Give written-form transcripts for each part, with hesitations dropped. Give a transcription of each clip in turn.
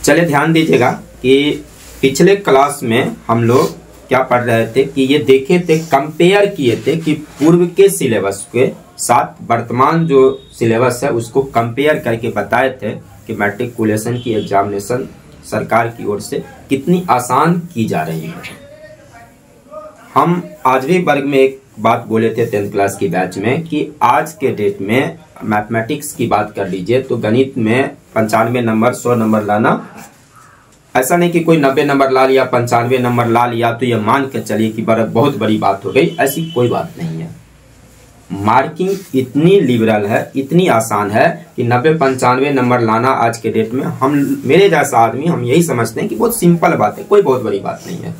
चलिए ध्यान दीजिएगा कि पिछले क्लास में हम लोग क्या पढ़ रहे थे कि ये देखे थे, कंपेयर किए थे कि पूर्व के सिलेबस के साथ वर्तमान जो सिलेबस है उसको कंपेयर करके बताए थे कि मैट्रिकुलेशन की एग्जामिनेशन सरकार की ओर से कितनी आसान की जा रही है। हम आज भी वर्ग में एक बात बोले थे 10th क्लास की बैच में कि आज के डेट में मैथमेटिक्स की बात कर लीजिए तो गणित में 95 नंबर 100 नंबर लाना, ऐसा नहीं कि कोई 90 नंबर ला लिया 95 नंबर ला लिया तो ये मान के चलिए कि बहुत बड़ी बात हो गई, ऐसी कोई बात नहीं है। मार्किंग इतनी लिबरल है, इतनी आसान है कि 90-95 नंबर लाना आज के डेट में हम मेरे जैसा आदमी हम यही समझते हैं कि बहुत सिंपल बात है, कोई बहुत बड़ी बात नहीं है।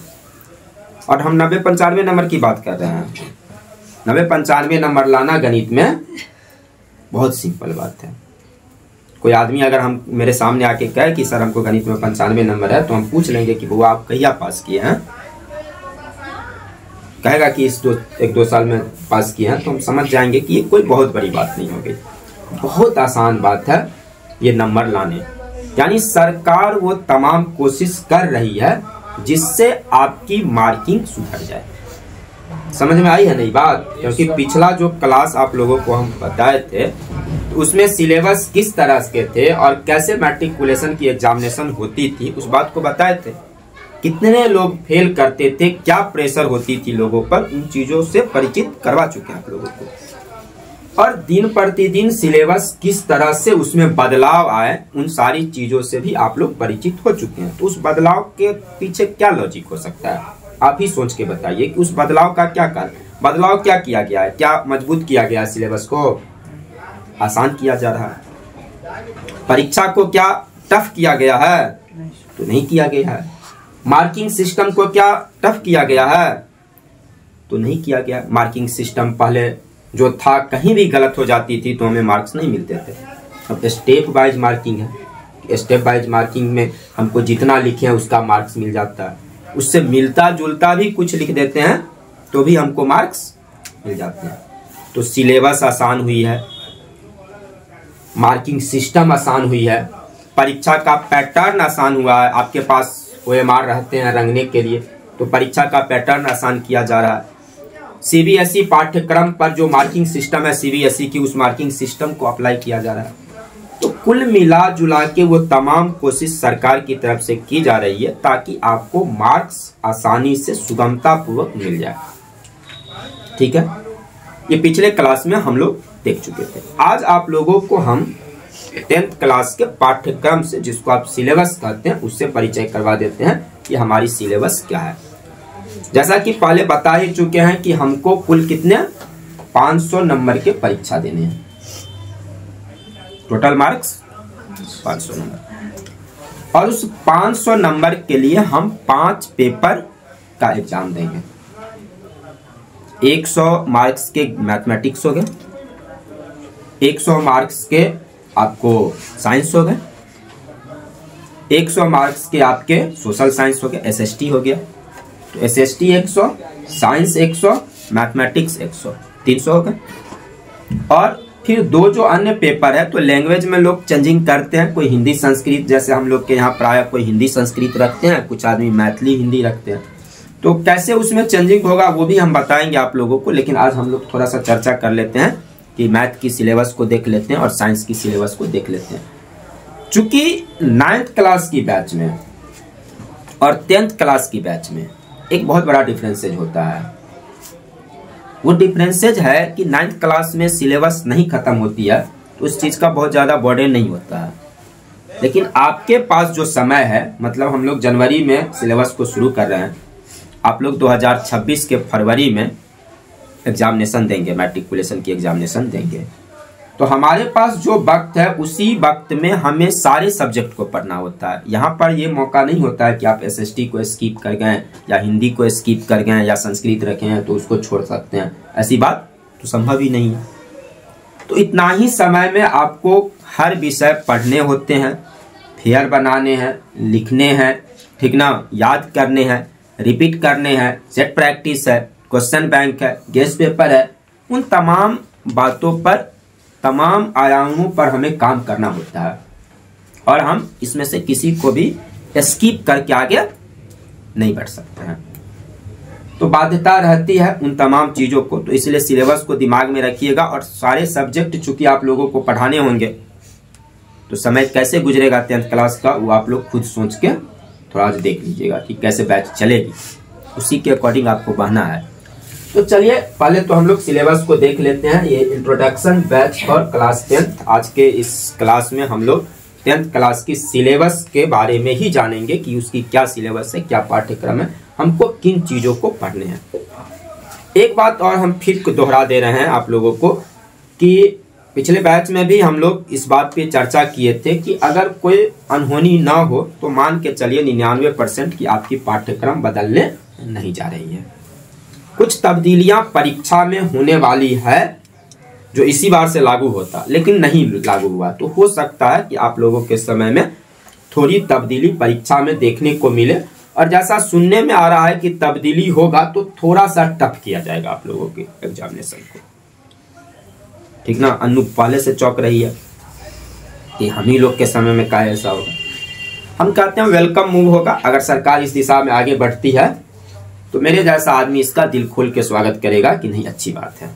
और हम 90-95 नंबर की बात कर रहे हैं। 90-95 नंबर लाना गणित में बहुत सिंपल बात है। कोई आदमी अगर हम मेरे सामने आके कहे कि सर हमको गणित में 95 नंबर है तो हम पूछ लेंगे कि वो आप कहिया पास किए हैं, कहेगा कि इस 1-2 साल में पास किए हैं तो हम समझ जाएंगे कि ये कोई बहुत बड़ी बात नहीं होगी, बहुत आसान बात है ये नंबर लाने। यानी सरकार वो तमाम कोशिश कर रही है जिससे आपकी मार्किंग सुधर जाए। समझ में आई है नहीं बात? क्योंकि पिछला जो क्लास आप लोगों को हम बताए थे तो उसमें सिलेबस किस तरह के थे और कैसे मैट्रिकुलेशन की एग्जामिनेशन होती थी उस बात को बताए थे। कितने लोग फेल करते थे, क्या प्रेशर होती थी लोगों पर, उन चीजों से परिचित करवा चुके हैं आप लोगों को। और दिन प्रतिदिन सिलेबस किस तरह से उसमें बदलाव आए उन सारी चीजों से भी आप लोग परिचित हो चुके हैं। तो उस बदलाव के पीछे क्या लॉजिक हो सकता है, आप ही सोच के बताइए कि उस बदलाव का क्या कारण, बदलाव क्या किया गया है, क्या मजबूत किया गया है, सिलेबस को आसान किया जा रहा है, परीक्षा को क्या टफ किया गया है तो नहीं किया गया है, मार्किंग सिस्टम को क्या टफ किया गया है तो नहीं किया गया। मार्किंग सिस्टम पहले जो था कहीं भी गलत हो जाती थी तो हमें मार्क्स नहीं मिलते थे। अब स्टेप वाइज मार्किंग है, स्टेप वाइज मार्किंग में हमको जितना लिखे हैं उसका मार्क्स मिल जाता है, उससे मिलता जुलता भी कुछ लिख देते हैं तो भी हमको मार्क्स मिल जाते हैं। तो सिलेबस आसान हुई है, मार्किंग सिस्टम आसान हुई है, परीक्षा का पैटर्न आसान हुआ है। आपके पास OMR रहते हैं रंगने के लिए तो परीक्षा का पैटर्न आसान किया जा रहा है। CBSE पाठ्यक्रम पर जो मार्किंग सिस्टम है CBSE की, उस मार्किंग सिस्टम को अप्लाई किया जा रहा है। तो कुल मिला जुला के वो तमाम कोशिश सरकार की तरफ से की जा रही है ताकि आपको मार्क्स आसानी से सुगमता पूर्वक मिल जाए। ठीक है, ये पिछले क्लास में हम लोग देख चुके थे। आज आप लोगों को हम 10th क्लास के पाठ्यक्रम से, जिसको आप सिलेबस कहते हैं, उससे परिचय करवा देते हैं कि हमारी सिलेबस क्या है। जैसा कि पहले बता ही चुके हैं कि हमको कुल कितने 500 नंबर के परीक्षा देने हैं, टोटल मार्क्स 500 नंबर। और उस 500 नंबर के लिए हम 5 पेपर का एग्जाम देंगे। 100 मार्क्स के मैथमेटिक्स हो गए, 100 मार्क्स के आपको साइंस हो गए, 100 मार्क्स के आपके सोशल साइंस हो गए, SST हो गया। तो SST 100, साइंस 100, मैथमेटिक्स 100, 300 हो गए। और फिर 2 जो अन्य पेपर है तो लैंग्वेज में लोग चेंजिंग करते हैं, कोई हिंदी संस्कृत, जैसे हम लोग के यहाँ प्राय कोई हिंदी संस्कृत रखते हैं, कुछ आदमी मैथिली हिंदी रखते हैं। तो कैसे उसमें चेंजिंग होगा वो भी हम बताएंगे आप लोगों को, लेकिन आज हम लोग थोड़ा सा चर्चा कर लेते हैं कि मैथ की सिलेबस को देख लेते हैं और साइंस की सिलेबस को देख लेते हैं। चूंकि 9th क्लास की बैच में और 10th क्लास की बैच में एक बहुत बड़ा डिफरेंसेज होता है। वो डिफरेंसेज है कि 9th क्लास में सिलेबस नहीं खत्म होती है तो उस चीज का बहुत ज्यादा बर्डन नहीं होता है। लेकिन आपके पास जो समय है, मतलब हम लोग जनवरी में सिलेबस को शुरू कर रहे हैं, आप लोग 2026 के फरवरी में एग्जामिनेशन देंगे, मैट्रिकुलेशन की एग्जामिनेशन देंगे। तो हमारे पास जो वक्त है उसी वक्त में हमें सारे सब्जेक्ट को पढ़ना होता है। यहाँ पर ये मौका नहीं होता है कि आप SST को स्किप कर गए या हिंदी को स्किप कर गए या संस्कृत रखे हैं तो उसको छोड़ सकते हैं, ऐसी बात तो संभव ही नहीं है। तो इतना ही समय में आपको हर विषय पढ़ने होते हैं, फेयर बनाने हैं, लिखने हैं, ठीक ना, याद करने हैं, रिपीट करने हैं, सेट प्रैक्टिस है, क्वेश्चन बैंक है, गेस्ट पेपर है। उन तमाम बातों पर, तमाम आयामों पर हमें काम करना होता है। और हम इसमें से किसी को भी स्किप करके आगे नहीं बढ़ सकते हैं। तो बाध्यता रहती है उन तमाम चीजों को, तो इसलिए सिलेबस को दिमाग में रखिएगा। और सारे सब्जेक्ट चूंकि आप लोगों को पढ़ाने होंगे, तो समय कैसे गुजरेगा 10th क्लास का, वो आप लोग खुद सोच के थोड़ा सा देख लीजिएगा कि कैसे बैच चलेगी, उसी के अकॉर्डिंग आपको बहना है। तो चलिए पहले तो हम लोग सिलेबस को देख लेते हैं। ये introduction batch for class 10th। आज के इस क्लास में हम लोग 10th क्लास की सिलेबस के बारे में ही जानेंगे कि उसकी क्या सिलेबस है, क्या पाठ्यक्रम है, हमको किन चीजों को पढ़ने हैं। एक बात और हम फिर दोहरा दे रहे हैं आप लोगों को कि पिछले बैच में भी हम लोग इस बात पे चर्चा किए थे कि अगर कोई अनहोनी ना हो तो मान के चलिए 99% की आपकी पाठ्यक्रम बदलने नहीं जा रही है। कुछ तब्दीलियां परीक्षा में होने वाली है जो इसी बार से लागू होता, लेकिन नहीं लागू हुआ, तो हो सकता है कि आप लोगों के समय में थोड़ी तब्दीली परीक्षा में देखने को मिले। और जैसा सुनने में आ रहा है कि तब्दीली होगा तो थोड़ा सा टफ किया जाएगा आप लोगों के एग्जामिनेशन को, ठीक ना। अनु पहले से चौंक रही है कि हम ही लोग के समय में क्या ऐसा होगा। हम कहते हैं वेलकम मूव होगा। अगर सरकार इस दिशा में आगे बढ़ती है तो मेरे जैसा आदमी इसका दिल खोल के स्वागत करेगा कि नहीं, अच्छी बात है,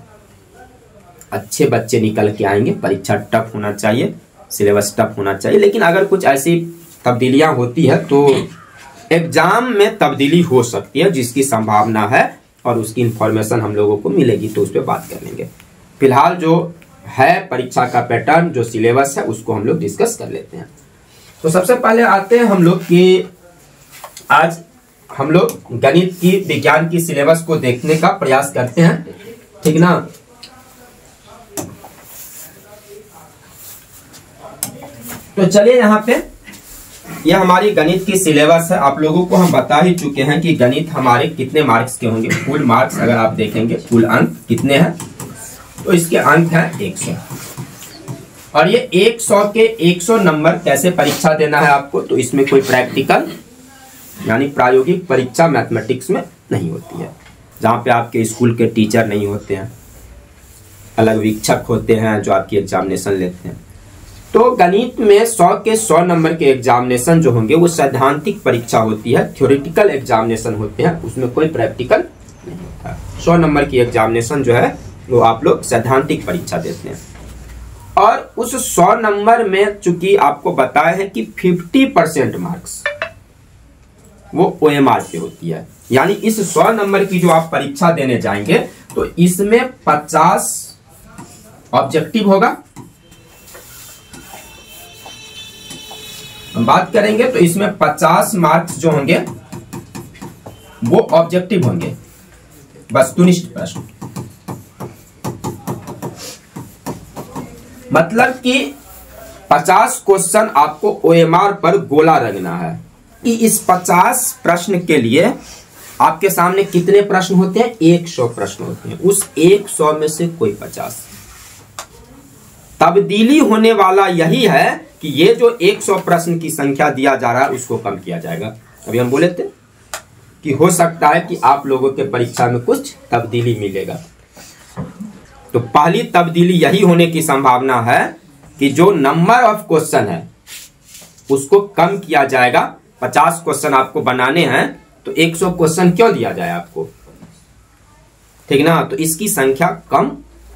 अच्छे बच्चे निकल के आएंगे। परीक्षा टफ होना चाहिए, सिलेबस टफ होना चाहिए, लेकिन अगर कुछ ऐसी तब्दीलियां होती है तो एग्जाम में तब्दीली हो सकती है, जिसकी संभावना है और उसकी इंफॉर्मेशन हम लोगों को मिलेगी, तो उस पर बात कर लेंगे। फिलहाल जो है परीक्षा का पैटर्न, जो सिलेबस है, उसको हम लोग डिस्कस कर लेते हैं। तो सबसे पहले आते हैं हम लोग कि आज हम लोग गणित की, विज्ञान की सिलेबस को देखने का प्रयास करते हैं, ठीक ना। तो चलिए यहाँ पे यह हमारी गणित की सिलेबस है। आप लोगों को हम बता ही चुके हैं कि गणित हमारे कितने मार्क्स के होंगे। फुल मार्क्स अगर आप देखेंगे, फुल अंक कितने हैं, तो इसके अंक है 100। और ये 100 के 100 नंबर कैसे परीक्षा देना है आपको, तो इसमें कोई प्रैक्टिकल यानी प्रायोगिक परीक्षा मैथमेटिक्स में नहीं होती है, जहाँ पे आपके स्कूल के टीचर नहीं होते हैं, अलग वीक्षक होते हैं जो आपकी एग्जामिनेशन लेते हैं। तो गणित में 100 के 100 नंबर के एग्जामिनेशन जो होंगे वो सैद्धांतिक परीक्षा होती है, थ्योरेटिकल एग्जामिनेशन होते हैं, उसमें कोई प्रैक्टिकल नहीं होता। 100 नंबर की एग्जामिनेशन जो है वो आप लोग सैद्धांतिक परीक्षा देते हैं। और उस 100 नंबर में चूंकि आपको बताया है कि 50% मार्क्स वो OMR पे होती है, यानी इस 100 नंबर की जो आप परीक्षा देने जाएंगे तो इसमें 50 ऑब्जेक्टिव होगा। हम बात करेंगे तो इसमें 50 मार्क्स जो होंगे वो ऑब्जेक्टिव होंगे, वस्तुनिष्ठ प्रश्न। मतलब कि 50 क्वेश्चन आपको OMR पर गोला रगना है कि इस 50 प्रश्न के लिए आपके सामने कितने प्रश्न होते हैं, 100 प्रश्न होते हैं। उस 100 में से कोई 50 तब्दीली होने वाला यही है कि ये जो 100 प्रश्न की संख्या दिया जा रहा है उसको कम किया जाएगा। अभी हम बोले थे कि हो सकता है कि आप लोगों के परीक्षा में कुछ तब्दीली मिलेगा, तो पहली तब्दीली यही होने की संभावना है कि जो नंबर ऑफ क्वेश्चन है उसको कम किया जाएगा। 50 क्वेश्चन आपको बनाने हैं तो 100 क्वेश्चन क्यों दिया जाए आपको, ठीक ना। तो इसकी संख्या कम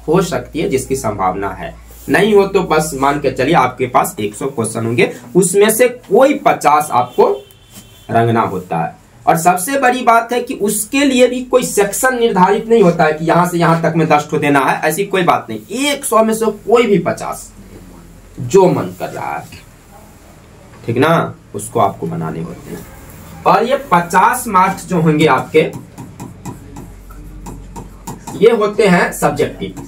हो सकती है, जिसकी संभावना है। नहीं हो तो बस मान के चलिए आपके पास 100 क्वेश्चन होंगे, उसमें से कोई 50 आपको रंगना होता है। और सबसे बड़ी बात है कि उसके लिए भी कोई सेक्शन निर्धारित नहीं होता है कि यहां से यहां तक में 10 ठो देना है, ऐसी कोई बात नहीं। 100 में से कोई भी 50 जो मन कर रहा है, ठीक ना, उसको आपको बनाने होते हैं। और ये 50 मार्क्स जो होंगे आपके, ये होते हैं सब्जेक्टिव,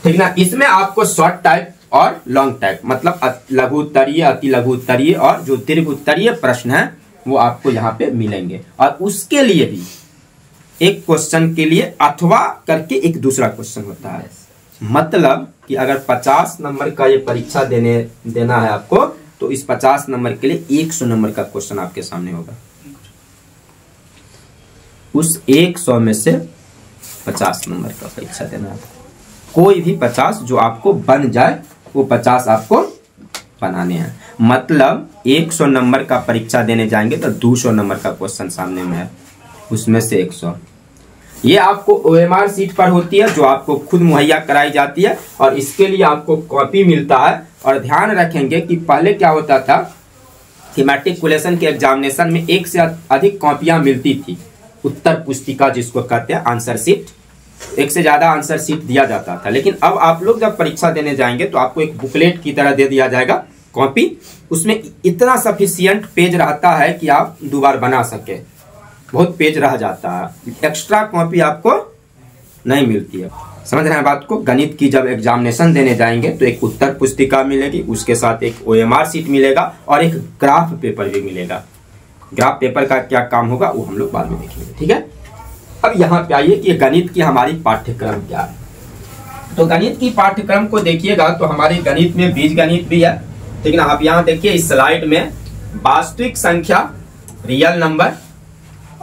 ठीक ना। इसमें आपको शॉर्ट टाइप और लॉन्ग टाइप, मतलब लघु उत्तरीय, अति लघु उत्तरीय और जो दीर्घ उत्तरीय प्रश्न है वो आपको यहाँ पे मिलेंगे। और उसके लिए भी एक क्वेश्चन के लिए अथवा करके एक दूसरा क्वेश्चन होता है। मतलब कि अगर 50 नंबर का ये परीक्षा देना है आपको, तो इस 50 नंबर के लिए 100 नंबर का क्वेश्चन आपके सामने होगा। उस 100 में से 50 नंबर का परीक्षा देना है। कोई भी 50 जो आपको बन जाए वो 50 आपको बनाने हैं। मतलब 100 नंबर का परीक्षा देने जाएंगे तो 200 नंबर का क्वेश्चन सामने में है, उसमें से 100 ये आपको OMR सीट पर होती है जो आपको खुद मुहैया कराई जाती है और इसके लिए आपको कॉपी मिलता है। और ध्यान रखेंगे कि पहले क्या होता था कि मैट्रिकुलेशन के एग्जामिनेशन में एक से अधिक कॉपियां मिलती थी, उत्तर पुस्तिका जिसको कहते हैं आंसर शीट, एक से ज्यादा आंसर शीट दिया जाता था। लेकिन अब आप लोग जब परीक्षा देने जाएंगे तो आपको एक बुकलेट की तरह दे दिया जाएगा कॉपी, उसमें इतना सफिशियंट पेज रहता है कि आप 2 बार बना सके, बहुत पेज रह जाता है, एक्स्ट्रा कॉपी आपको नहीं मिलती है। समझ रहे हैं बात को। गणित की जब एग्जामिनेशन देने जाएंगे तो एक उत्तर पुस्तिका मिलेगी, उसके साथ एक OMR सीट मिलेगा और एक ग्राफ पेपर भी मिलेगा। ग्राफ पेपर का क्या काम होगा वो हम लोग बाद में देखेंगे, ठीक है। अब यहाँ पे आइए कि गणित की हमारी पाठ्यक्रम क्या है। तो गणित की पाठ्यक्रम को देखिएगा तो हमारे गणित में बीज गणित भी है, ठीक है ना। आप यहाँ देखिए इस स्लाइड में वास्तविक संख्या, रियल नंबर,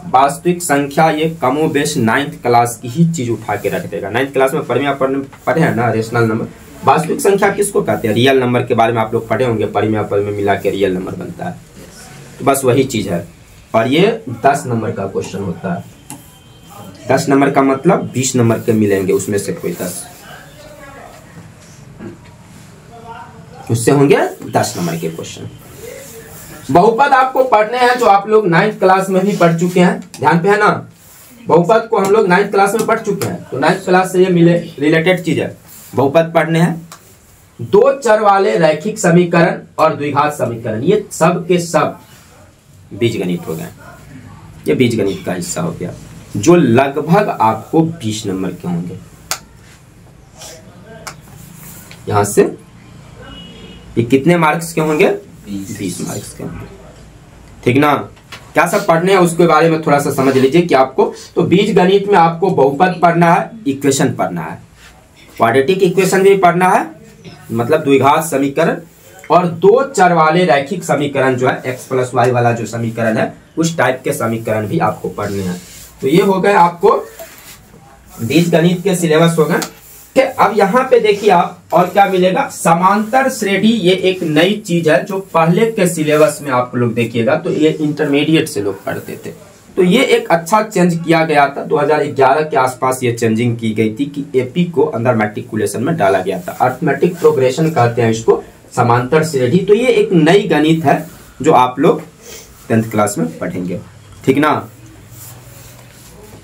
वास्तविक संख्या, ये कमो बेश 9th क्लास की ही चीज उठा के रख देगा। 9th क्लास में पढ़े हैं ना रेशनल नंबर। वास्तविक संख्या किसको कहते हैं? रियल नंबर के बारे में आप लोग पढ़े होंगे, परिमेय में मिला के रियल नंबर बनता है, तो बस वही चीज है। और ये 10 नंबर का क्वेश्चन होता है। 10 नंबर का मतलब 20 नंबर के मिलेंगे, उसमें से कोई 10, उससे होंगे 10 नंबर के क्वेश्चन। बहुपद आपको पढ़ने हैं जो आप लोग 9th क्लास में भी पढ़ चुके हैं, ध्यान पे है ना। बहुपद को हम लोग 9th क्लास में पढ़ चुके हैं, तो 9th क्लास से ये मिले रिलेटेड चीज है। बहुपद पढ़ने हैं। 2 चर वाले रैखिक समीकरण और द्विघात समीकरण, ये सब के सब बीजगणित हो गए, ये बीजगणित का हिस्सा हो गया, जो लगभग आपको 20 नंबर के होंगे। यहां से ये कितने मार्क्स के होंगे? 20 मार्क्स के होंगे, ठीक ना। क्या सब पढ़ने हैं उसके बारे में थोड़ा सा समझ लीजिए कि आपको, तो बीज गणित में आपको बहुपद पढ़ना है, इक्वेशन पढ़ना है, क्वाड्रेटिक इक्वेशन भी पढ़ना है, मतलब द्विघात समीकरण, और 2 चर वाले रैखिक समीकरण जो है x + y वाला जो समीकरण है उस टाइप के समीकरण भी आपको पढ़ने हैं। तो ये हो गए आपको बीज गणित के सिलेबस हो गए। अब यहाँ पे देखिए आप और क्या मिलेगा, समांतर श्रेणी, ये एक नई चीज है जो पहले के सिलेबस में आप लोग देखिएगा तो ये इंटरमीडिएट से लोग पढ़ते थे, तो ये एक अच्छा चेंज किया गया था। 2011 के आसपास ये चेंजिंग की गई थी कि एपी को अंदर मैट्रिकुलेशन में डाला गया था। अर्थमेटिक प्रोग्रेशन कहते हैं इसको, समांतर श्रेणी। तो ये एक नई गणित है जो आप लोग 10th क्लास में पढ़ेंगे, ठीक ना।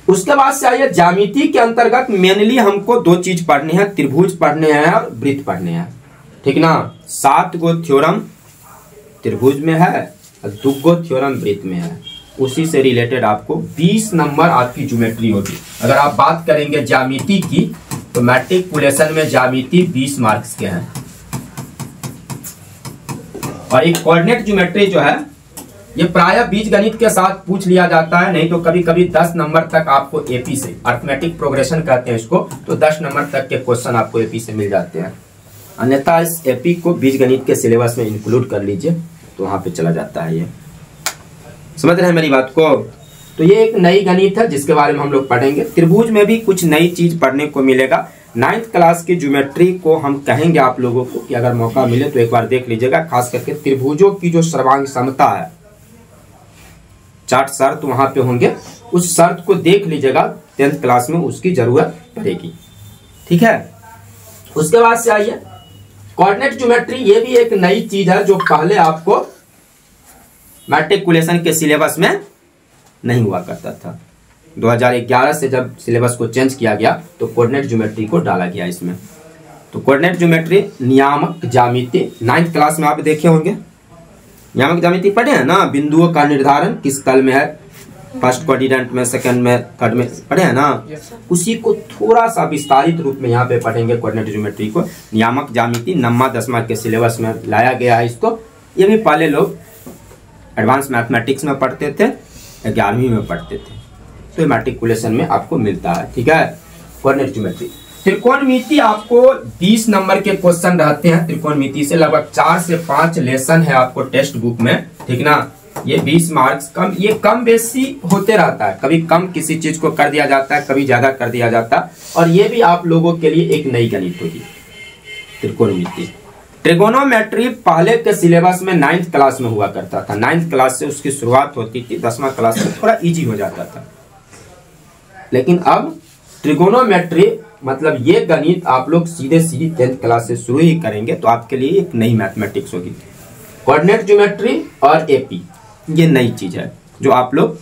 उसके बाद से आइए ज्यामिति के अंतर्गत मेनली हमको 2 चीज पढ़नी है, त्रिभुज पढ़ने हैं और वृत्त पढ़ने हैं, ठीक ना। 7 गो थ्योरम त्रिभुज में है और 2 गो थ्योरम वृत्त में है। उसी से रिलेटेड आपको 20 नंबर आपकी ज्योमेट्री होगी। अगर आप बात करेंगे ज्यामिति की तो मैट्रिकुलेशन में ज्यामिति 20 मार्क्स के हैं, और एक कोऑर्डिनेट ज्योमेट्री जो है ये प्रायः बीज गणित के साथ पूछ लिया जाता है, नहीं तो कभी कभी 10 नंबर तक आपको एपी से, अर्थमेटिक प्रोग्रेशन कहते हैं इसको, तो 10 नंबर तक के क्वेश्चन आपको एपी से मिल जाते हैं। अन्यथा इस एपी को बीज गणित के सिलेबस में इंक्लूड कर लीजिए तो वहां पे चला जाता है। ये समझ रहे हैं मेरी बात को। तो ये एक नई गणित है जिसके बारे में हम लोग पढ़ेंगे। त्रिभुज में भी कुछ नई चीज पढ़ने को मिलेगा। 9th क्लास की ज्योमेट्री को हम कहेंगे आप लोगों को कि अगर मौका मिले तो एक बार देख लीजिएगा, खास करके त्रिभुजों की जो सर्वांग समता है, 4 शर्त वहां पे होंगे, उस शर्त को देख लीजिएगा, 10th क्लास में उसकी जरूरत पड़ेगी, ठीक है। उसके बाद से आइए कोऑर्डिनेट ज्योमेट्री, ये भी एक नई चीज है जो पहले आपको मैट्रिकुलेशन के सिलेबस में नहीं हुआ करता था। 2011 से जब सिलेबस को चेंज किया गया तो कोऑर्डिनेट ज्योमेट्री को डाला गया इसमें। तो कोऑर्डिनेट ज्योमेट्री, नियामक ज्यामिति 9th क्लास में आप देखे होंगे, नियामक ज्यामिति पढ़े हैं ना। बिंदुओं का निर्धारण किस तल में है, फर्स्ट क्वाड्रेंट में, सेकंड में, थर्ड में, पढ़े हैं ना। उसी को थोड़ा सा विस्तारित रूप में यहाँ पे पढ़ेंगे कोऑर्डिनेट ज्योमेट्री को। नियामक ज्यामिति 9वां 10वां के सिलेबस में लाया गया है इसको। ये भी पहले लोग एडवांस मैथमेटिक्स में पढ़ते थे, 11वीं में पढ़ते थे, तो मैट्रिकुलेशन में आपको मिलता है, ठीक है। कोऑर्डिनेट ज्योमेट्री, त्रिकोणमिति आपको 20 नंबर के क्वेश्चन रहते हैं। त्रिकोणमिति से लगभग 4 से 5 लेसन है आपको टेक्स्ट बुक में, ठीक ना। ये 20 मार्क्स कम, ये कम बेसी होते रहता है, कभी कम किसी चीज को कर दिया जाता है, कभी ज्यादा कर दिया जाता है। और ये भी आप लोगों के लिए एक नई गणित होगी, त्रिकोणमिति। ट्रिगोनोमेट्री पहले के सिलेबस में 9th क्लास में हुआ करता था, 9th क्लास से उसकी शुरुआत होती थी, 10वां क्लास में थोड़ा इजी हो जाता था। लेकिन अब ट्रिगोनोमेट्री मतलब ये गणित आप लोग सीधे 10th क्लास से शुरू ही करेंगे, तो आपके लिए एक नई मैथमेटिक्स होगी। कोऑर्डिनेट ज्योमेट्री और एपी ये नई चीज है जो आप लोग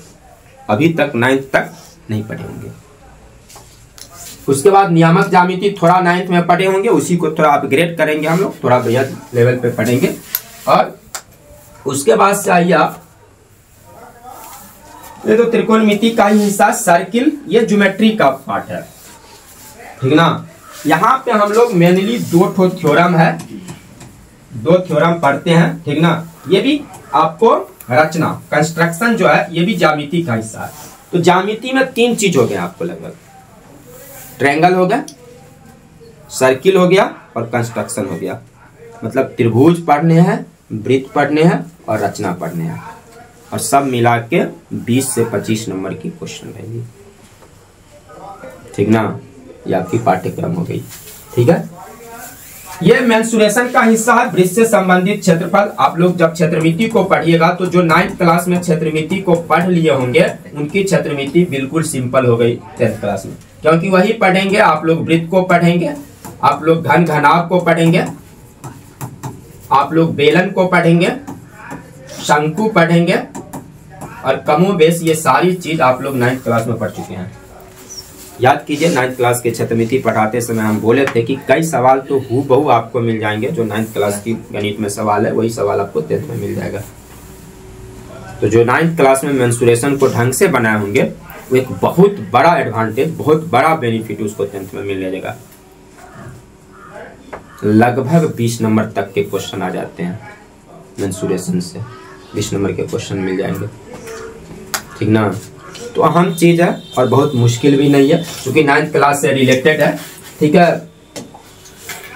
अभी तक 9th तक नहीं पढ़े होंगे। उसके बाद नियामक ज्यामिति थोड़ा 9th में पढ़े होंगे, उसी को थोड़ा अपग्रेड करेंगे हम लोग, थोड़ा बेहतर लेवल पे पढ़ेंगे। और उसके बाद से आइए आप, ये तो त्रिकोणमिति का ही हिस्सा, सर्किल ये ज्योमेट्री का पार्ट है, ठीक ना। यहाँ पे हम लोग मेनली 2 थ्योरम है, 2 थ्योरम पढ़ते हैं, ठीक ना। ये भी आपको रचना कंस्ट्रक्शन जो है ये भी ज्यामिति का हिस्सा है। तो ज्यामिति में 3 चीज हो गए आपको लगभग, ट्रायंगल हो गया, सर्किल हो गया और कंस्ट्रक्शन हो गया। मतलब त्रिभुज पढ़ने हैं, वृत्त पढ़ने हैं और रचना पढ़ने हैं, और सब मिला के 20 से 25 नंबर की क्वेश्चन रहेगी, ठीक ना। ये आपकी पाठ्यक्रम हो गई, ठीक है। ये मेंसुरेशन का हिस्सा है, वृत्त से संबंधित क्षेत्रफल। आप लोग जब क्षेत्रमिति को पढ़िएगा तो जो 9th क्लास में क्षेत्रमिति को पढ़ लिए होंगे उनकी क्षेत्रमिति बिल्कुल सिंपल हो गई 10th क्लास में, क्योंकि वही पढ़ेंगे। आप लोग वृत्त को पढ़ेंगे, आप लोग घन घनाभ को पढ़ेंगे, आप लोग बेलन को पढ़ेंगे, शंकु पढ़ेंगे, और कमोबेश ये सारी चीज आप लोग 9th क्लास में पढ़ चुके हैं। याद कीजिए 9th क्लास के क्षेत्रमिति पढ़ाते समय हम बोले थे कि कई सवाल तो हूबहू आपको मिल जाएंगे, जो 9th क्लास की गणित में सवाल है वही सवाल आपको 10th में मिल जाएगा। तो जो 9th क्लास में मेंसुरेशन को ढंग से बनाए होंगे वो एक बहुत बड़ा एडवांटेज, बहुत बड़ा बेनिफिट उसको 10th में मिल जाएगा। लगभग 20 नंबर तक के क्वेश्चन आ जाते हैं मेंसुरेशन से, 20 नंबर के क्वेश्चन मिल जाएंगे, ठीक ना। तो अहम चीज है और बहुत मुश्किल भी नहीं है, क्योंकि 9th क्लास से रिलेटेड है, ठीक है।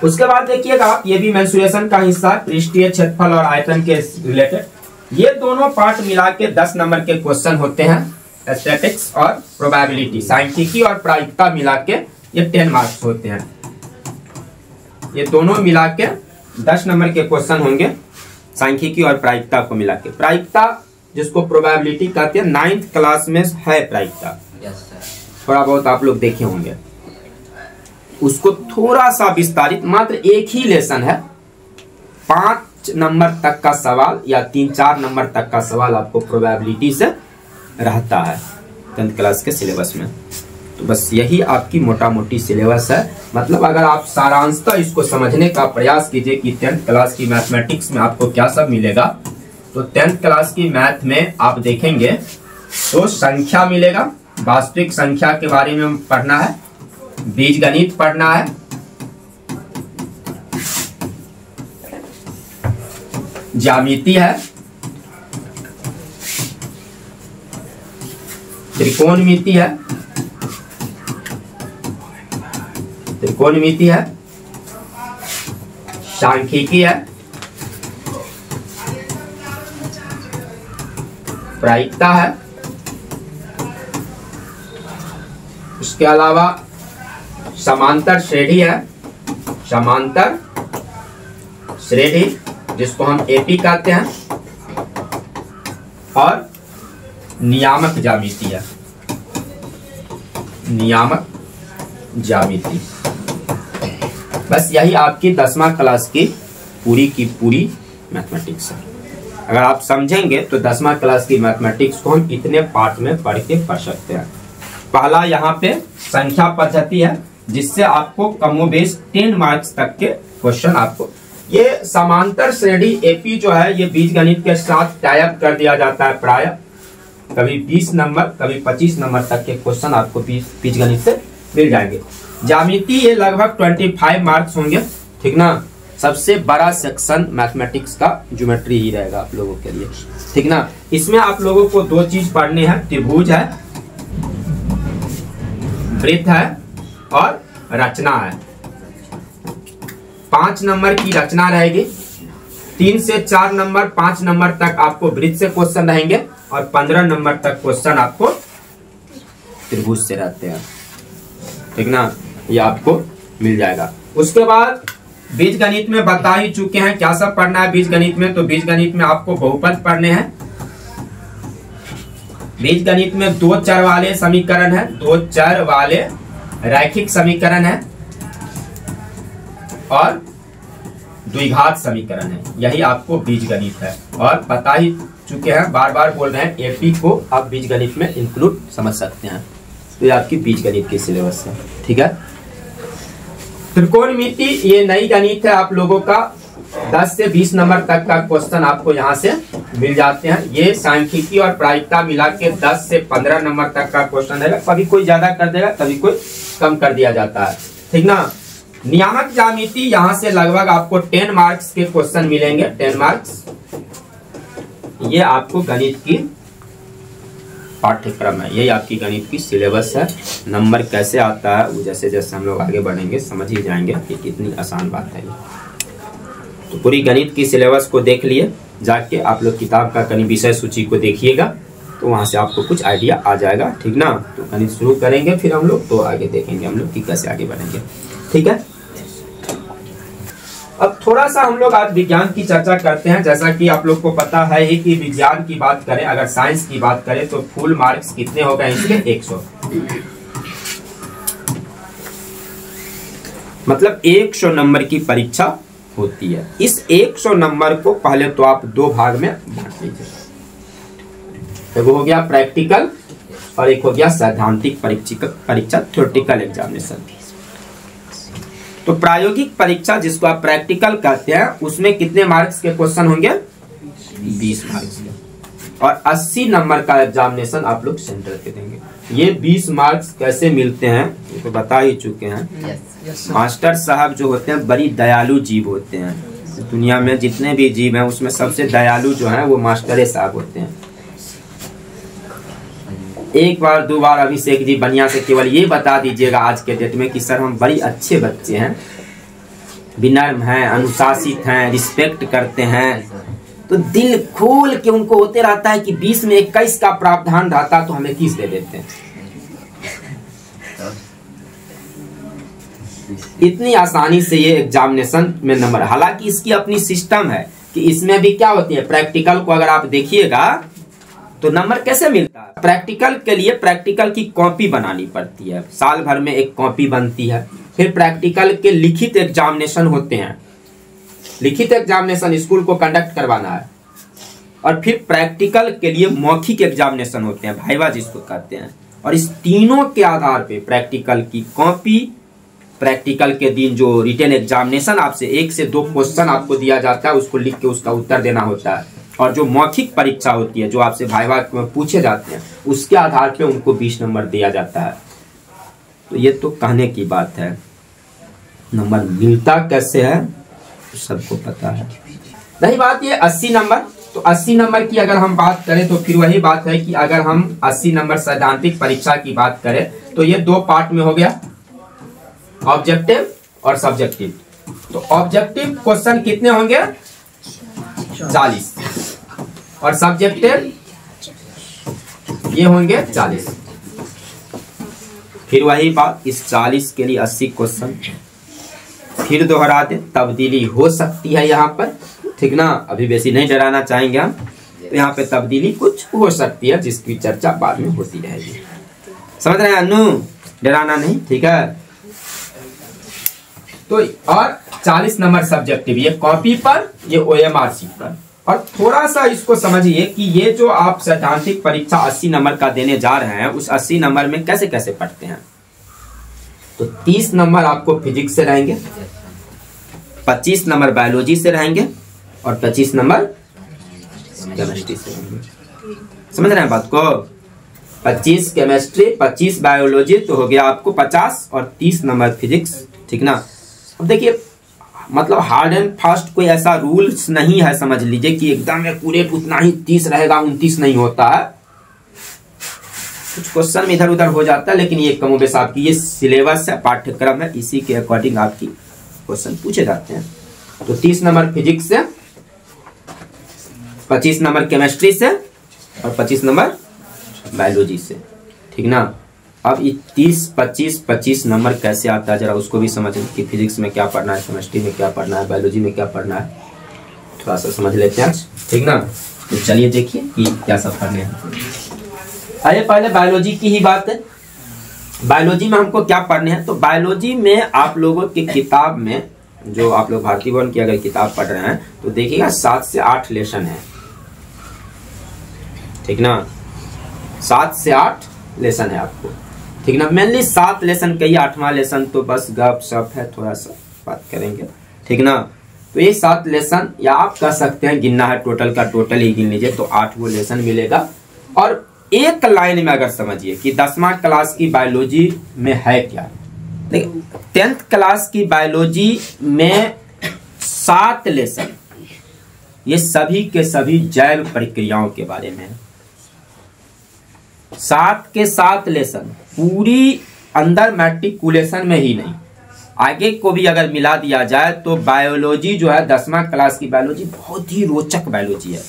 उसके बाद देखिएगा आप, ये भी मेंसुरेशन का हिस्सा, पृष्ठीय क्षेत्रफल और आयतन के रिलेटेड। ये दोनों पार्ट मिला के 10 नंबर के क्वेश्चन होते हैं। स्टैटिक्स और प्रोबेबिलिटी, सांख्यिकी और प्रायिकता मिला के ये 10 मार्क्स होते हैं। ये दोनों मिला के 10 नंबर के क्वेश्चन होंगे, सांख्यिकी और प्रायिकता को मिला के। प्रायिकता जिसको प्रोबेबिलिटी कहते हैं, 9th क्लास में है प्रायिकता, थोड़ा बहुत आप लोग देखे होंगे। उसको थोड़ा सा विस्तारित, मात्र एक ही लेसन है, 5 नंबर तक का सवाल या 3-4 नंबर तक का सवाल आपको प्रोबेबिलिटी से रहता है 10th क्लास के सिलेबस में। तो बस यही आपकी मोटा मोटी सिलेबस है। मतलब अगर आप सारांशतः इसको समझने का प्रयास कीजिए कि 10th क्लास की मैथमेटिक्स में आपको क्या सब मिलेगा, तो 10th क्लास की मैथ में आप देखेंगे तो संख्या मिलेगा, वास्तविक संख्या के बारे में पढ़ना है, बीजगणित पढ़ना है, ज्यामिति है, त्रिकोणमिति है, सांख्यिकी है, प्रायिकता है। उसके अलावा समांतर श्रेणी है, समांतर श्रेणी जिसको हम एपी कहते हैं, और नियामक ज्यामिति है, नियामक ज्यामिति। बस यही आपकी 10वां क्लास की पूरी मैथमेटिक्स है। अगर आप समझेंगे तो 10वां क्लास की मैथमेटिक्स को हम इतने पार्ट में पढ़ सकते हैं। पहला यहाँ पे संख्या पद्धति है, जिससे आपको कमोबेश 10 मार्क्स तक के क्वेश्चन आपको, ये समांतर श्रेणी एपी जो है ये बीजगणित के साथ टाइप कर दिया जाता है। प्राय कभी 20 नंबर कभी 25 नंबर तक के क्वेश्चन आपको बीजगणित से मिल जाएंगे। ज्यामिति ये लगभग 25 मार्क्स होंगे, ठीक ना। सबसे बड़ा सेक्शन मैथमेटिक्स का ज्योमेट्री ही रहेगा आप लोगों के लिए, ठीक ना। इसमें आप लोगों को 2 चीज पढ़नी है, त्रिभुज है, वृत्त है और रचना है। 5 नंबर की रचना रहेगी, 3 से 4 नंबर 5 नंबर तक आपको वृत्त से क्वेश्चन रहेंगे और 15 नंबर तक क्वेश्चन आपको त्रिभुज से रहते हैं, ठीक ना, ये आपको मिल जाएगा। उसके बाद बीज गणित में बता ही चुके हैं क्या सब पढ़ना है बीज गणित में। तो बीज गणित में आपको बहुपद पढ़ने हैं। बीज गणित में 2 चर वाले समीकरण है, 2 चर वाले रैखिक समीकरण है और द्विघात समीकरण है, यही आपको बीज गणित है। और बता ही चुके हैं, बार बार बोल रहे हैं, एपी को आप बीज गणित में इंक्लूड समझ सकते हैं। तो ये आपकी बीज गणित की सिलेबस है, ठीक है। त्रिकोणमिति ये नई गणित है आप लोगों का, 10 से 20 नंबर तक का क्वेश्चन आपको यहाँ से मिल जाते हैं। ये सांख्यिकी और प्रायिकता मिला के 10 से 15 नंबर तक का क्वेश्चन है। कभी कोई ज्यादा कर देगा, कभी कोई कम कर दिया जाता है, ठीक ना। नियामक ज्यामिति यहाँ से लगभग आपको 10 मार्क्स के क्वेश्चन मिलेंगे, 10 मार्क्स। ये आपको गणित की पाठ्यक्रम है, यही आपकी गणित की सिलेबस है। नंबर कैसे आता है वो जैसे जैसे हम लोग आगे बढ़ेंगे समझ ही जाएंगे कि कितनी आसान बात है ये। तो पूरी गणित की सिलेबस को देख लिए, जाके आप लोग किताब का कहीं विषय सूची को देखिएगा तो वहां से आपको कुछ आइडिया आ जाएगा, ठीक ना। तो गणित शुरू करेंगे फिर हम लोग, तो आगे देखेंगे हम लोग कि कैसे आगे बढ़ेंगे, ठीक है। अब थोड़ा सा हम लोग आज विज्ञान की चर्चा करते हैं। जैसा कि आप लोग को पता है ही कि विज्ञान की बात करें, अगर साइंस की बात करें तो फुल मार्क्स कितने हो गए इसके 100, मतलब 100 नंबर की परीक्षा होती है। इस 100 नंबर को पहले तो आप 2 भाग में बांट लीजिए, एक हो गया प्रैक्टिकल और एक हो गया सैद्धांतिक परीक्षा, थ्योरेटिकल एग्जामिनेशन। तो प्रायोगिक परीक्षा जिसको आप प्रैक्टिकल कहते हैं उसमें कितने मार्क्स के क्वेश्चन होंगे, 20 मार्क्स के, और 80 नंबर का एग्जामिनेशन आप लोग सेंटर पे देंगे। ये 20 मार्क्स कैसे मिलते हैं ये तो बता ही चुके हैं। मास्टर साहब जो होते हैं बड़ी दयालु जीव होते हैं, दुनिया में जितने भी जीव हैं उसमें सबसे दयालु जो है वो मास्टर साहब होते हैं। एक बार 2 बार अभिषेक जी बनिया से केवल ये बता दीजिएगा आज के डेट में कि सर हम बड़ी अच्छे बच्चे हैं, विनम्र हैं, अनुशासित हैं, रिस्पेक्ट करते हैं, तो दिल खोल के उनको होते रहता है कि 20 में 21 का प्रावधान रहता तो हमें 30 दे देते हैं। इतनी आसानी से ये एग्जामिनेशन में नंबर, हालांकि इसकी अपनी सिस्टम है कि इसमें भी क्या होती है, प्रैक्टिकल को अगर आप देखिएगा तो नंबर कैसे मिलता है। प्रैक्टिकल के लिए प्रैक्टिकल की कॉपी बनानी पड़ती है, साल भर में एक कॉपी बनती है। फिर प्रैक्टिकल के लिखित एग्जामिनेशन होते हैं, लिखित एग्जामिनेशन स्कूल को कंडक्ट करवाना है। और फिर प्रैक्टिकल के लिए मौखिक एग्जामिनेशन होते हैं, भाइवा जिसको कहते हैं। और इस तीनों के आधार पे प्रैक्टिकल की कॉपी, प्रैक्टिकल के दिन जो रिटन एग्जामिनेशन आपसे 1 से 2 क्वेश्चन आपको दिया जाता है, उसको लिख के उसका उत्तर देना होता है। और जो मौखिक परीक्षा होती है जो आपसे भाइवा में पूछे जाते हैं उसके आधार पे उनको 20 नंबर दिया जाता है। तो ये तो कहने की बात है, नंबर मिलता कैसे है सबको पता है। रही बात ये 80 नंबर, तो 80 नंबर की अगर हम बात करें तो फिर वही बात है कि अगर हम 80 नंबर सैद्धांतिक परीक्षा की बात करें तो ये 2 पार्ट में हो गया, ऑब्जेक्टिव और सब्जेक्टिव। तो ऑब्जेक्टिव क्वेश्चन कितने होंगे, 40, और सब्जेक्टिव ये होंगे 40। फिर वही बात, इस 40 के लिए 80 क्वेश्चन फिर दोहरा दे, तब्दीली हो सकती है यहाँ पर, ठीक ना। अभी बेसी नहीं डराना चाहेंगे हम, तो यहाँ पे तब्दीली कुछ हो सकती है जिसकी चर्चा बाद में होती रहेगी। समझ रहे हैं अनु, डराना नहीं, ठीक है। तो और 40 नंबर सब्जेक्टिव, ये कॉपी पर, ये OMR शीट पर। और थोड़ा सा इसको समझिए कि ये जो आप सैद्धांतिक परीक्षा 80 नंबर का देने जा रहे हैं उस 80 नंबर में कैसे कैसे पढ़ते हैं। तो 30 नंबर आपको फिजिक्स से रहेंगे, 25 नंबर बायोलॉजी से रहेंगे और 25 नंबर केमिस्ट्री से रहेंगे। समझ रहे हैं बात को, 25 केमिस्ट्री 25 बायोलॉजी तो हो गया आपको 50 और 30 नंबर फिजिक्स, ठीक ना। अब देखिए मतलब हार्ड एंड फास्ट कोई ऐसा रूल्स नहीं है, समझ लीजिए कि एकदम एक्यूरेट उतना ही 30 रहेगा, 29 नहीं होता है। कुछ क्वेश्चन में इधर उधर हो जाता है, लेकिन ये कमोबेश आपकी ये सिलेबस है, पाठ्यक्रम है, इसी के अकॉर्डिंग आपकी क्वेश्चन पूछे जाते हैं। तो 30 नंबर फिजिक्स से 25 नंबर केमिस्ट्री से और 25 नंबर बायोलॉजी से, ठीक ना। अब ये 30, 25, 25 नंबर कैसे आता है जरा उसको भी समझें कि फिजिक्स में क्या पढ़ना है, केमिस्ट्री में क्या पढ़ना है, बायोलॉजी में क्या पढ़ना है, थोड़ा सा समझ लेते हैं आज, ठीक ना। तो चलिए देखिए कि क्या सब पढ़ने हैं। आइए पहले बायोलॉजी की ही बात है। बायोलॉजी में हमको क्या पढ़ने हैं, तो बायोलॉजी में आप लोगों की किताब में जो आप लोग भारती भवन की अगर किताब पढ़ रहे हैं तो देखिएगा 7 से 8 लेसन है, ठीक ना। 7 से 8 लेसन है आपको, ठीक ना। मेनली 7 लेसन कहिए, 8वां लेसन तो बस गप सप है, थोड़ा सा बात करेंगे, ठीक ना। तो ये 7 लेसन, या आप कह सकते हैं गिनना है टोटल का टोटल ही गिन लीजिए तो 8 वो लेसन मिलेगा। और एक लाइन में अगर समझिए कि 10वां क्लास की बायोलॉजी में है क्या, देखिए 10th क्लास की बायोलॉजी में 7 लेसन, ये सभी के सभी जैव प्रक्रियाओं के बारे में है। 7 के 7 लेसन पूरी अंदर मैट्रिकुलेशन में ही नहीं, आगे को भी अगर मिला दिया जाए तो बायोलॉजी जो है 10वां क्लास की बायोलॉजी बहुत ही रोचक बायोलॉजी है,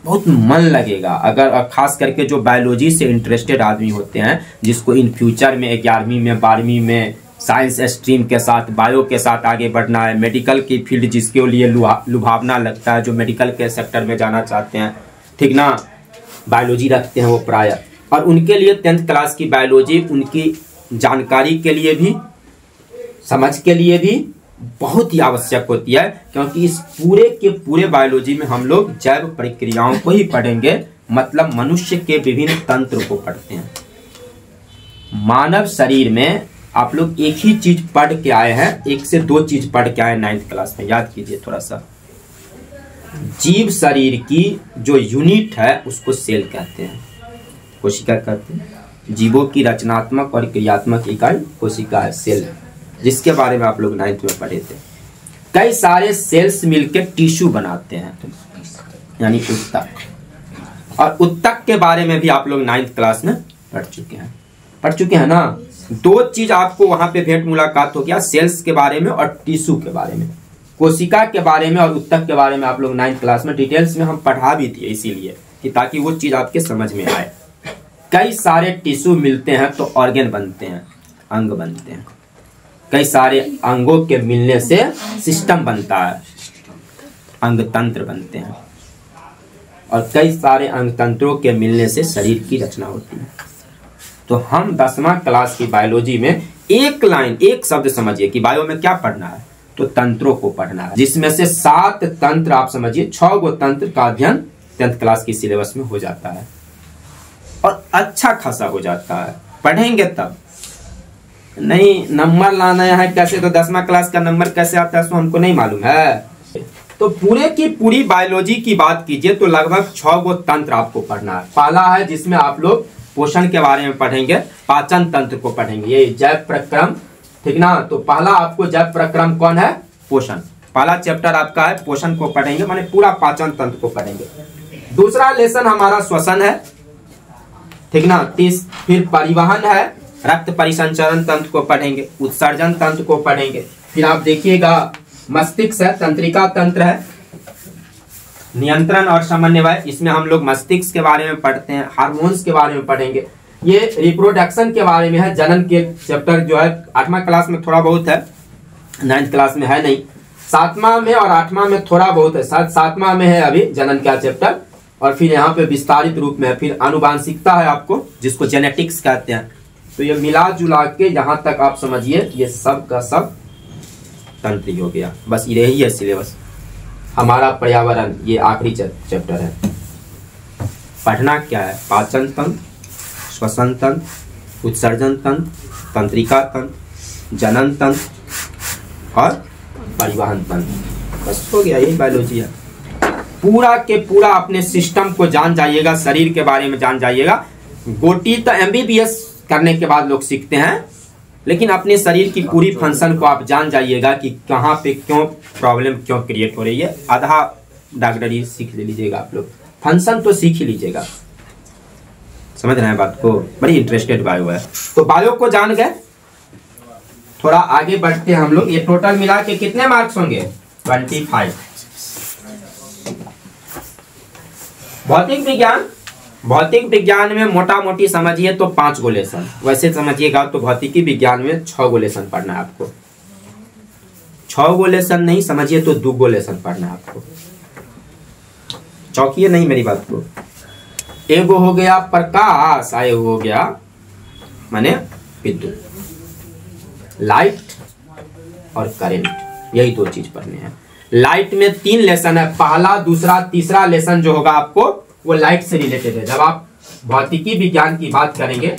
बहुत मन लगेगा। अगर खास करके जो बायोलॉजी से इंटरेस्टेड आदमी होते हैं, जिसको इन फ्यूचर में 11वीं में 12वीं में साइंस स्ट्रीम के साथ बायो के साथ आगे बढ़ना है, मेडिकल की फील्ड जिसके लिए लुभावना लगता है, जो मेडिकल के सेक्टर में जाना चाहते हैं, ठीक ना, बायोलॉजी रखते हैं वो प्राय, और उनके लिए 10th क्लास की बायोलॉजी उनकी जानकारी के लिए भी, समझ के लिए भी बहुत ही आवश्यक होती है, क्योंकि इस पूरे के पूरे बायोलॉजी में हम लोग जैव प्रक्रियाओं को ही पढ़ेंगे, मतलब मनुष्य के विभिन्न तंत्र को पढ़ते हैं। मानव शरीर में आप लोग एक ही चीज पढ़ के आए हैं, 1 से 2 चीज पढ़ के आए 9th क्लास में, याद कीजिए थोड़ा सा। जीव शरीर की जो यूनिट है उसको सेल कहते हैं, कोशिका कहते हैं। जीवों की रचनात्मक और क्रियात्मक इकाई कोशिका है, सेल, जिसके बारे में आप लोग 9th में पढ़े थे। कई सारे सेल्स मिलकर टिश्यू बनाते हैं, यानी उत्तक, और उत्तक के बारे में भी आप लोग 9th क्लास में पढ़ चुके हैं ना। 2 चीज आपको वहां पे भेंट मुलाकात हो गया, सेल्स के बारे में और टिश्यू के बारे में। कोशिका के बारे में और उत्तक के बारे में आप लोग 9th क्लास में डिटेल्स में हम पढ़ा भी दिए, इसीलिए कि ताकि वो चीज आपके समझ में आए। कई सारे टिश्यू मिलते हैं तो ऑर्गन बनते हैं, अंग बनते हैं। कई सारे अंगों के मिलने से सिस्टम बनता है, अंग तंत्र बनते हैं, और कई सारे अंग तंत्रों के मिलने से शरीर की रचना होती है। तो हम 10वां क्लास की बायोलॉजी में एक लाइन, एक शब्द समझिए कि बायो में क्या पढ़ना है, तो तंत्रों को पढ़ना है, जिसमें से 7 तंत्र आप समझिए, 6 गो तंत्र का अध्ययन 10th क्लास की सिलेबस में हो जाता है, और अच्छा खासा हो जाता है। पढ़ेंगे तब नहीं, नंबर लाना है कैसे, तो 10वां क्लास का नंबर कैसे आता है तो हमको नहीं मालूम है। तो पूरे की पूरी बायोलॉजी की बात कीजिए तो लगभग 6 गो तंत्र आपको पढ़ना है। पहला है जिसमें आप लोग पोषण के बारे में पढ़ेंगे, पाचन तंत्र को पढ़ेंगे, ये जैव प्रक्रम, ठीक ना। तो पहला आपको जैव प्रक्रम कौन है, पोषण, पहला चैप्टर आपका है पोषण को पढ़ेंगे, माने पूरा पाचन तंत्र को पढ़ेंगे। दूसरा लेसन हमारा श्वसन है, ठीक ना। फिर परिवहन है, रक्त परिसंचरण तंत्र को पढ़ेंगे, उत्सर्जन तंत्र को पढ़ेंगे। फिर आप देखिएगा मस्तिष्क है, तंत्रिका तंत्र है, नियंत्रण और समन्वय, इसमें हम लोग मस्तिष्क के बारे में पढ़ते हैं, हार्मोन्स के बारे में पढ़ेंगे। ये रिप्रोडक्शन के बारे में है, जनन के चैप्टर जो है 8वां क्लास में थोड़ा बहुत है, 9th क्लास में है नहीं, 7वां में और 8वां में थोड़ा बहुत है, शायद 7वां में है अभी जनन का चैप्टर, और फिर यहाँ पे विस्तारित रूप में है। फिर आनुवांशिकता है आपको, जिसको जेनेटिक्स कहते हैं। तो ये मिला जुला के यहाँ तक आप समझिए ये सब का सब तंत्र हो गया, बस यही है सिलेबस हमारा। पर्यावरण ये आखिरी चैप्टर है। पढ़ना क्या है, पाचन तंत्र, श्वसन तंत्र, उत्सर्जन तंत्र, तंत्रिका तंत्र, जनन तंत्र और परिवहन तंत्र, बस हो गया, यही बायोलॉजी है। पूरा के पूरा अपने सिस्टम को जान जाइएगा, शरीर के बारे में जान जाइएगा। गोटी तो MBBS करने के बाद लोग सीखते हैं, लेकिन अपने शरीर की पूरी फंक्शन को आप जान जाइएगा कि कहाँ पे क्यों प्रॉब्लम क्यों क्रिएट हो रही है। आधा डॉक्टरी सीख लीजिएगा आप लोग, फंक्शन तो सीख ही लीजिएगा। समझ रहे हैं बात को, बड़ी इंटरेस्टेड बायो है। तो बायो को जान गए, थोड़ा आगे बढ़ते हैं हम लोग। ये टोटल मिला के कितने मार्क्स होंगे, 25। भौतिक विज्ञान में मोटा मोटी समझिए तो 5 गो लेसन, वैसे समझिएगा तो भौतिकी विज्ञान में 6 गो लेसन पढ़ना है आपको। 6 गो लेसन नहीं समझिए तो 2 गो लेसन पढ़ना है आपको। चौकिए नहीं मेरी बात को। एगो हो गया प्रकाश, आए हो गया माने विद्युत, लाइट और करंट, यही 2 चीज पढ़ने हैं। लाइट में 3 लेसन है, पहला दूसरा तीसरा लेसन जो होगा आपको वो लाइट से रिलेटेड है। जब आप भौतिकी विज्ञान की बात करेंगे,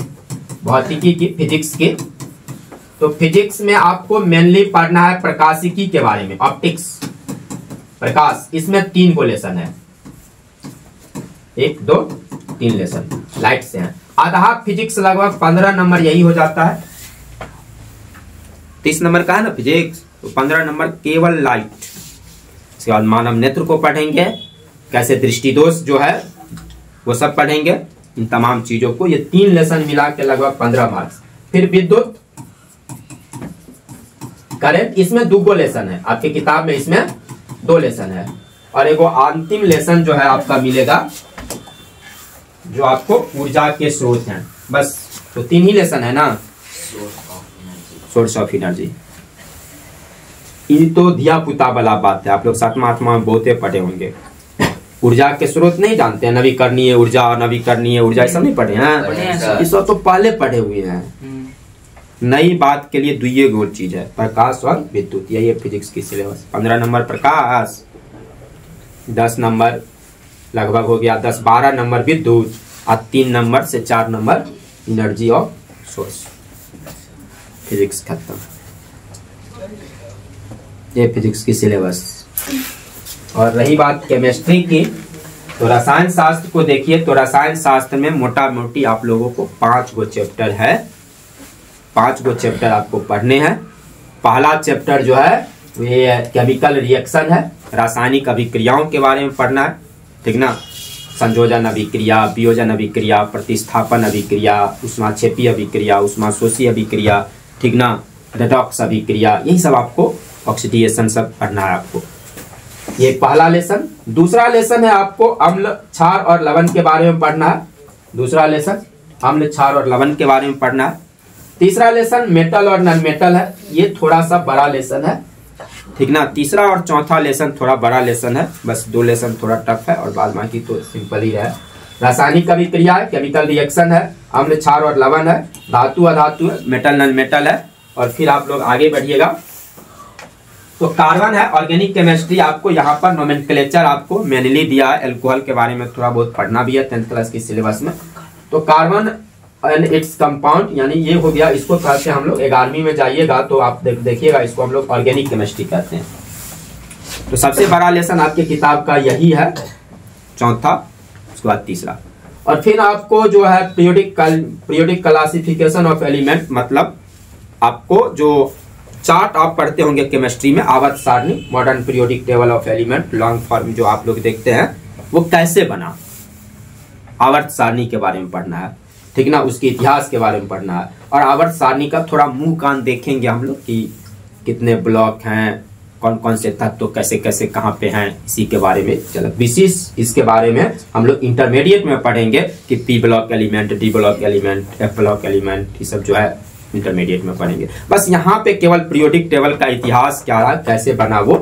भौतिकी की फिजिक्स की, तो फिजिक्स में आपको मेनली पढ़ना है प्रकाशिकी के बारे में, ऑप्टिक्स, प्रकाश। इसमें 3 गो लेसन है, 1 2 3 लेसन लाइट से है। आधा फिजिक्स लगभग 15 नंबर यही हो जाता है। 30 नंबर का है ना फिजिक्स, तो 15 नंबर केवल लाइट। इसके बाद मानव नेत्र को पढ़ेंगे, कैसे दृष्टि दोष जो है वो सब पढ़ेंगे, इन तमाम चीजों को। ये 3 लेसन मिला के लगभग 15 मार्क्स। फिर विद्युत, करंट, इसमें 2 गो लेसन है आपकी किताब में, इसमें 2 लेसन है। और एगो अंतिम लेसन जो है आपका मिलेगा जो आपको ऊर्जा के स्रोत हैं, बस। तो 3 ही लेसन है ना, सोर्स ऑफ एनर्जी। ये तो धिया पुता वाला बात है, आप लोग 7वां 8वां में बहुते पढ़े होंगे। ऊर्जा के स्रोत नहीं जानते हैं, नवीकरणीय ऊर्जा, नवीकरणीय ऊर्जा, ये सब नहीं पढ़े हैं, ये सब तो पहले पढ़े हुए हैं। नई बात के लिए 2 गो चीज है, प्रकाश और विद्युत, यही है फिजिक्स की सिलेबस। 15 नंबर प्रकाश, 10 नंबर लगभग हो गया, 10-12 नंबर विद्युत, और 3 नंबर से 4 number energy of source. Physics खत्म, ये फिजिक्स की सिलेबस। और रही बात केमिस्ट्री की, तो रसायन शास्त्र को देखिए, तो रसायन शास्त्र में मोटा मोटी आप लोगों को 5 गो चैप्टर है, 5 गो चैप्टर आपको पढ़ने हैं। पहला चैप्टर जो है ये केमिकल रिएक्शन है, रासायनिक अभिक्रियाओं के बारे में पढ़ना है, ठीक ना। संयोजन अभिक्रिया, वियोजन अभिक्रिया, प्रतिस्थापन अभिक्रिया, ऊष्माक्षेपी अभिक्रिया, ऊष्माशोषी अभिक्रिया, ठीक ना, रेडॉक्स अभिक्रिया, यही सब आपको, ऑक्सीडेशन सब पढ़ना है आपको। ये पहला लेसन। दूसरा लेसन है आपको अम्ल, क्षार और लवण के बारे में पढ़ना है। दूसरा लेसन अम्ल, क्षार और लवण के बारे में पढ़ना है। तीसरा लेसन मेटल और नॉन मेटल है, ये थोड़ा सा बड़ा लेसन है, ठीक ना। तीसरा और चौथा लेसन थोड़ा बड़ा लेसन है, बस 2 लेसन थोड़ा टफ है और बाद बाकी तो सिंपल ही है। रासायनिक अभिक्रिया है, केमिकल रिएक्शन है, अम्ल, क्षार और लवण है, धातु अधातु है, मेटल नॉन मेटल है। और फिर आप लोग आगे बढ़िएगा तो कार्बन है, ऑर्गेनिक केमिस्ट्री आपको यहाँ पर नोमेनक्लेचर आपको मेनली दिया है, अल्कोहल के बारे में थोड़ा बहुत पढ़ना भी है 10th क्लास की सिलेबस में। तो कार्बन एंड इट्स कंपाउंड, यानी ये हो गया, इसको कहते हैं हम लोग 11वीं में जाइएगा तो आप देखिएगा, इसको हम लोग ऑर्गेनिक केमिस्ट्री कहते हैं। तो सबसे बड़ा लेसन आपके किताब का यही है, चौथा, उसके बाद तीसरा। और फिर आपको जो है पीरियोडिक क्लासिफिकेशन ऑफ एलिमेंट, मतलब आपको जो चार्ट आप पढ़ते होंगे केमिस्ट्री में, आवर्त सारणी, modern periodic table of element, long form जो आप लोग देखते हैं वो कैसे बना, आवर्त सारणी के बारे में पढ़ना है, ठीक ना। उसके इतिहास के बारे में पढ़ना है। और आवर्त सारणी का थोड़ा मुंह कान देखेंगे हम लोग कि कितने ब्लॉक हैं, कौन कौन से तत्व कैसे कैसे कहाँ पे हैं, इसी के बारे में चलो विशेष इसके बारे में हम लोग इंटरमीडिएट में पढ़ेंगे कि P block element, D block element, F block element, ये सब जो है इंटरमीडिएट में पढ़ेंगे। बस यहाँ पे केवल पीरियोडिक टेबल का इतिहास क्या रहा, कैसे बना वो,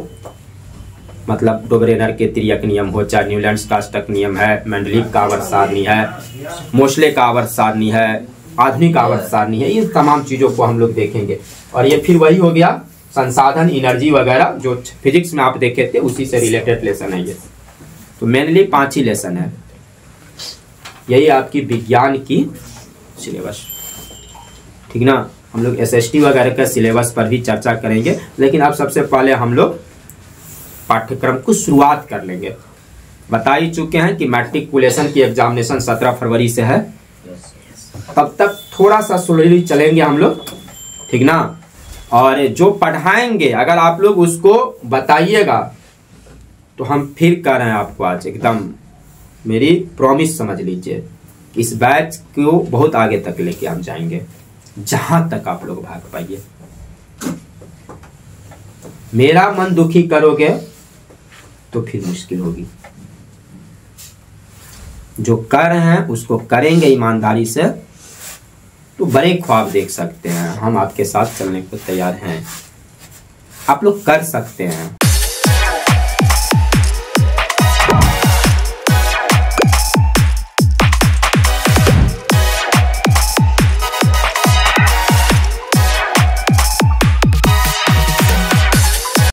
मतलब डोबरेनर के तिर्यक नियम हो, चाहे न्यूलैंड्स का अष्टक नियम है, मेंडलीव का आवर्त सारणी है, मोशले का आवर्त सारणी है, आधुनिक आवर्त सारणी है, इन तमाम चीजों को हम लोग देखेंगे। और ये फिर वही हो गया संसाधन, एनर्जी वगैरह जो फिजिक्स में आप देखे थे उसी से रिलेटेड लेसन है ये। तो मेनली 5 ही लेसन है, यही आपकी विज्ञान की सिलेबस, ठीक ना। हम लोग एसएसटी वगैरह का सिलेबस पर भी चर्चा करेंगे, लेकिन अब सबसे पहले हम लोग पाठ्यक्रम को शुरुआत कर लेंगे। बता ही चुके हैं कि मैट्रिकुलेशन की एग्जामिनेशन 17 फरवरी से है, तब तक थोड़ा सा स्लोली चलेंगे हम लोग, ठीक ना। और जो पढ़ाएंगे अगर आप लोग उसको बताइएगा तो हम फिर कह रहे हैं आपको, आज एकदम मेरी प्रॉमिस समझ लीजिए, इस बैच को बहुत आगे तक लेके हम जाएंगे, जहां तक आप लोग भाग पाइए। मेरा मन दुखी करोगे तो फिर मुश्किल होगी। जो कर रहे हैं उसको करेंगे ईमानदारी से, तो बड़े ख्वाब देख सकते हैं। हम आपके साथ चलने को तैयार हैं, आप लोग कर सकते हैं।